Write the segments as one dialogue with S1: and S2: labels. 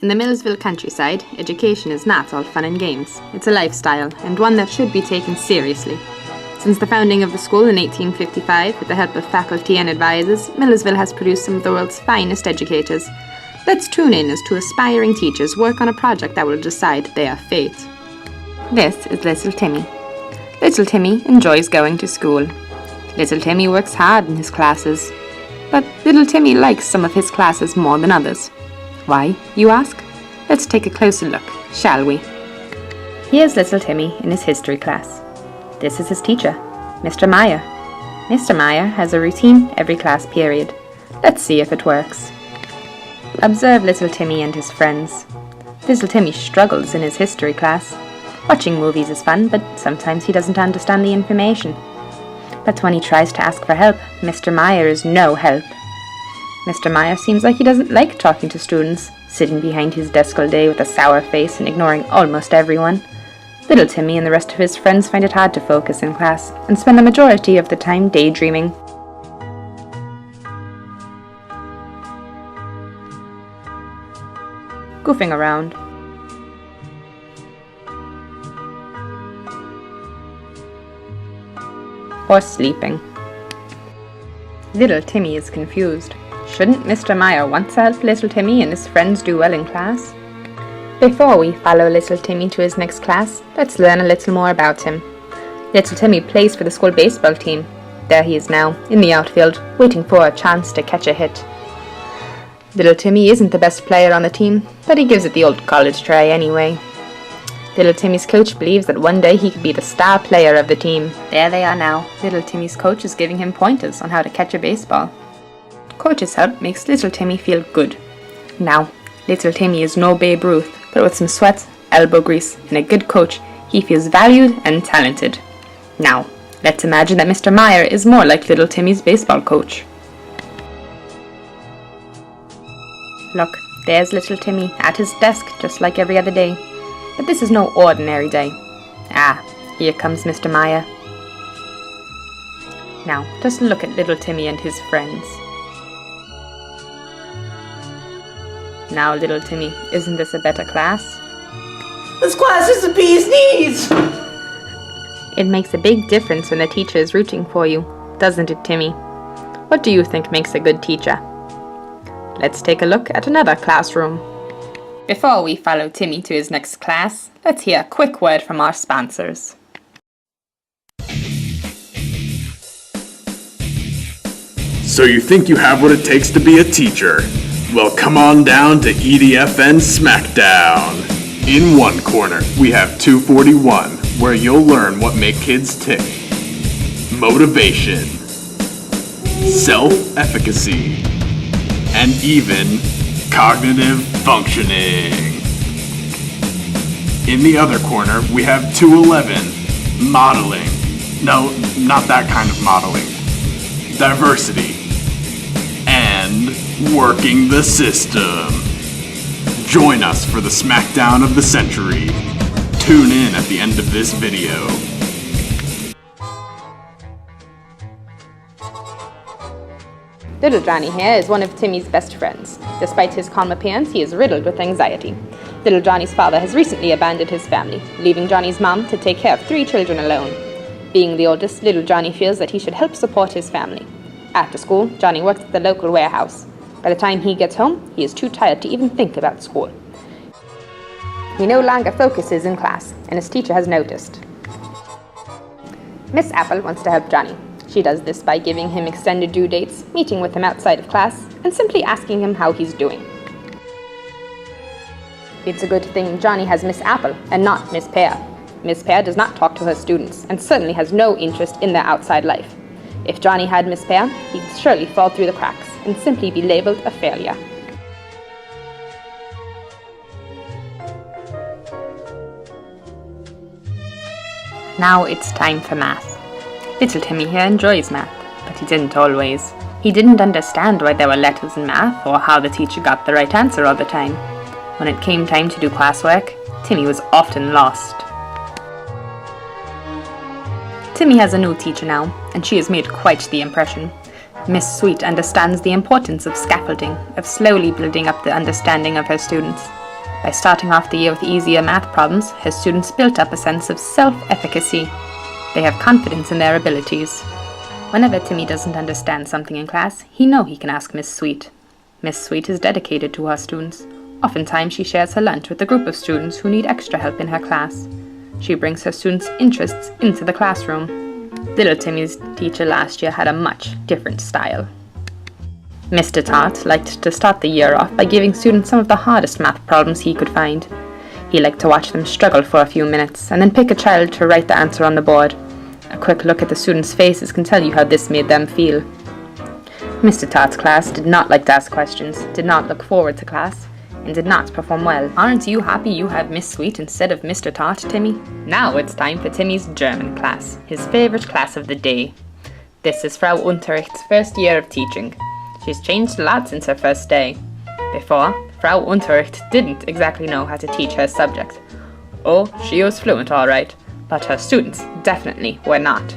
S1: In the Millsville countryside, education is not all fun and games. It's a lifestyle, and one that should be taken seriously. Since the founding of the school in 1855, with the help of faculty and advisors, Millersville has produced some of the world's finest educators. Let's tune in as two aspiring teachers work on a project that will decide their fate. This is Little Timmy. Little Timmy enjoys going to school. Little Timmy works hard in his classes. But Little Timmy likes some of his classes more than others. Why, you ask? Let's take a closer look, shall we? Here's Little Timmy in his history class. This is his teacher, Mr. Meyer. Mr. Meyer has a routine every class period. Let's see if it works. Observe Little Timmy and his friends. Little Timmy struggles in his history class. Watching movies is fun, but sometimes he doesn't understand the information. But when he tries to ask for help, Mr. Meyer is no help. Mr. Meyer seems like he doesn't like talking to students, sitting behind his desk all day with a sour face and ignoring almost everyone. Little Timmy and the rest of his friends find it hard to focus in class and spend the majority of the time daydreaming. Goofing around. Or sleeping. Little Timmy is confused. Shouldn't Mr. Meyer want to help Little Timmy and his friends do well in class? Before we follow Little Timmy to his next class, let's learn a little more about him. Little Timmy plays for the school baseball team. There he is now, in the outfield, waiting for a chance to catch a hit. Little Timmy isn't the best player on the team, but he gives it the old college try anyway. Little Timmy's coach believes that one day he could be the star player of the team. There they are now. Little Timmy's coach is giving him pointers on how to catch a baseball. Coach's help makes Little Timmy feel good. Now, Little Timmy is no Babe Ruth, but with some sweat, elbow grease, and a good coach, he feels valued and talented. Now, let's imagine that Mr. Meyer is more like Little Timmy's baseball coach. Look, there's Little Timmy at his desk just like every other day. But this is no ordinary day. Ah, here comes Mr. Meyer. Now, just look at Little Timmy and his friends. Now, Little Timmy, isn't this a better class?
S2: This class is the bee's knees!
S1: It makes a big difference when the teacher is rooting for you, doesn't it, Timmy? What do you think makes a good teacher? Let's take a look at another classroom. Before we follow Timmy to his next class, let's hear a quick word from our sponsors.
S3: So you think you have what it takes to be a teacher? Well, come on down to EDFN Smackdown. In one corner, we have 241, where you'll learn what make kids tick. Motivation, self-efficacy, and even cognitive functioning. In the other corner, we have 211, modeling. No, not that kind of modeling. Diversity. And working the system. Join us for the smackdown of the century. Tune in at the end of this video.
S1: Little Johnny here is one of Timmy's best friends. Despite his calm appearance, he is riddled with anxiety. Little Johnny's father has recently abandoned his family, leaving Johnny's mom to take care of 3 children alone. Being the oldest, Little Johnny feels that he should help support his family. After school, Johnny works at the local warehouse. By the time he gets home, he is too tired to even think about school. He no longer focuses in class, and his teacher has noticed. Miss Apple wants to help Johnny. She does this by giving him extended due dates, meeting with him outside of class, and simply asking him how he's doing. It's a good thing Johnny has Miss Apple and not Miss Pear. Miss Pear does not talk to her students and certainly has no interest in their outside life. If Johnny had Miss Pear, he'd surely fall through the cracks and simply be labeled a failure. Now it's time for math. Little Timmy here enjoys math, but he didn't always. He didn't understand why there were letters in math or how the teacher got the right answer all the time. When it came time to do classwork, Timmy was often lost. Timmy has a new teacher now, and she has made quite the impression. Miss Sweet understands the importance of scaffolding, of slowly building up the understanding of her students. By starting off the year with easier math problems, his students built up a sense of self-efficacy. They have confidence in their abilities. Whenever Timmy doesn't understand something in class, he knows he can ask Miss Sweet. Miss Sweet is dedicated to her students. Oftentimes she shares her lunch with a group of students who need extra help in her class. She brings her students' interests into the classroom. Little Timmy's teacher last year had a much different style. Mr. Tart liked to start the year off by giving students some of the hardest math problems he could find. He liked to watch them struggle for a few minutes and then pick a child to write the answer on the board. A quick look at the students' faces can tell you how this made them feel. Mr. Tart's class did not like to ask questions, did not look forward to class, and did not perform well. Aren't you happy you have Miss Sweet instead of Mr. Tart, Timmy? Now it's time for Timmy's German class, his favorite class of the day. This is Frau Unterricht's first year of teaching. She's changed a lot since her first day. Before, Frau Unterricht didn't exactly know how to teach her subject. Oh, she was fluent all right, but her students definitely were not.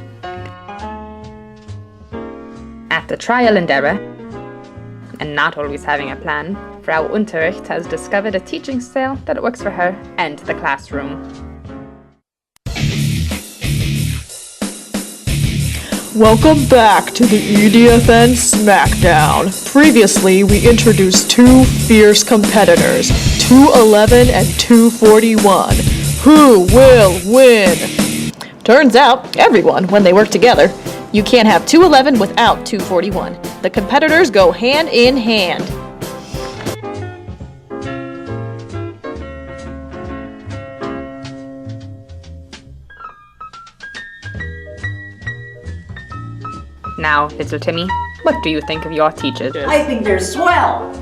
S1: After trial and error, and not always having a plan, Frau Unterricht has discovered a teaching style that works for her and the classroom.
S4: Welcome back to the EDFN Smackdown. Previously, we introduced two fierce competitors, 211 and 241. Who will win? Turns out, everyone, when they work together. You can't have 211 without 241. The competitors go hand in hand.
S1: Now, little Timmy, what do you think of your teachers?
S2: I think they're swell.